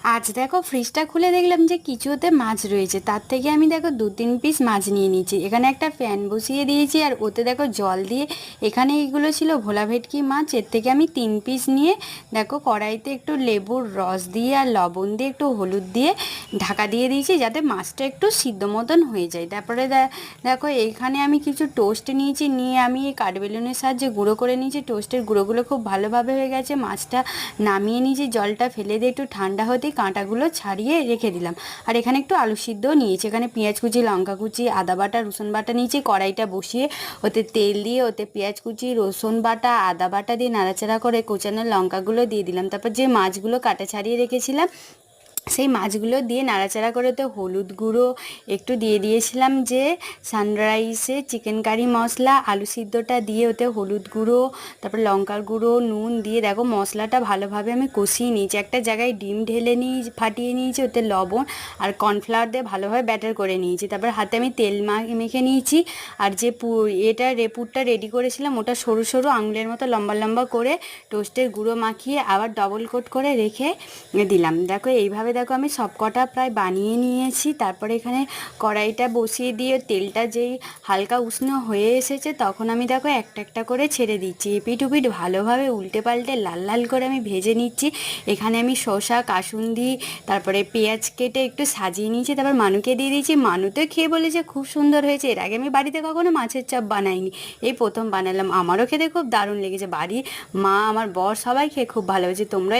আজ দেখো ফ্রিজটা খুলে দেখলাম যে কিছুতে মাছ রয়েছে, তার থেকে আমি দেখো 2-3 পিস মাছ নিয়ে নিয়েছি। এখানে একটা প্যান বসিয়ে দিয়েছি আর ওতে দেখো জল দিয়ে, এখানে এইগুলো ছিল ভোলা ভেটকি মাছ, এর থেকে আমি 3 পিস নিয়ে দেখো কড়াইতে একটু লেবুর রস দিয়ে আর লবণ দিয়ে একটু হলুদ দিয়ে ঢাকা দিয়ে দিয়েছি যাতে মাছটা একটু সিদ্ধ মতন হয়ে যায়। তারপরে দেখো এইখানে আমি কিছু টোস্ট নিয়েছি, নিয়ে আমি এই কাঠবেলুনের সাহায্যে গুঁড়ো করে নিয়েছি। টোস্টের গুঁড়োগুলো খুব ভালোভাবে হয়ে গেছে, মাছটা নামিয়ে নিয়েছি, জলটা ফেলে দিয়ে একটু ঠান্ডা হতেই কাঁটাগুলো ছাড়িয়ে রেখে দিলাম। আর এখানে একটু আলু সিদ্ধও নিয়েছি, এখানে পেঁয়াজ কুচি, লঙ্কা কুচি, আদা বাটা, রসুন বাটা নিয়েছি। কড়াইটা বসিয়ে ওতে তেল দিয়ে ওতে পেঁয়াজ কুচি, রসুন বাটা, আদা বাটা দিয়ে নাড়াচাড়া করে কোচানো লঙ্কাগুলো দিয়ে দিলাম। তারপর যে মাছগুলো কাটা ছাড়িয়ে রেখেছিলাম সেই মাছগুলো দিয়ে নাড়াচাড়া করে তো হলুদ গুঁড়ো একটু দিয়ে দিয়েছিলাম, যে সানরাইসে চিকেন কারি মশলা, আলু সিদ্ধটা দিয়ে ওতে হলুদ গুঁড়ো, তারপর লঙ্কার গুঁড়ো, নুন দিয়ে দেখো মশলাটা ভালোভাবে আমি কষিয়ে নিয়েছি। একটা জায়গায় ডিম ঢেলে নিয়ে ফাটিয়ে নিয়েছি, ওতে লবণ আর কর্নফ্লাওয়ার দিয়ে ভালোভাবে ব্যাটার করে নিয়েছি। তারপর হাতে আমি তেল মেখে নিয়েছি। আর যে পুরটা রেডি করেছিলাম ওটা সরু সরু আঙুলের মতো লম্বা লম্বা করে টোস্টের গুঁড়ো মাখিয়ে আবার ডবল কোট করে রেখে দিলাম। দেখো এইভাবে দেখো আমি সব কটা প্রায় বানিয়ে নিয়েছি। তারপরে এখানে কড়াইটা বসিয়ে দিয়ে তেলটা যেই হালকা উষ্ণ হয়ে এসেছে তখন আমি দেখো একটা একটা করে ছেড়ে দিচ্ছি। এপিট ওপিট ভালোভাবে উল্টে পাল্টে লাল লাল করে আমি ভেজে নিচ্ছি। এখানে আমি শসা, কাসুন্দি, তারপরে পেঁয়াজ কেটে একটু সাজিয়ে নিয়েছি। তারপর মানুকে দিয়ে দিয়েছি। মানু তো খেয়ে বলেছে খুব সুন্দর হয়েছে। এর আগে আমি বাড়িতে কখনো মাছের চপ বানাইনি, এই প্রথম বানালাম। আমারও খেতে খুব দারুণ লেগেছে। বাড়ি মা, আমার বর সবাই খেয়ে খুব ভালো হয়েছে। তোমরা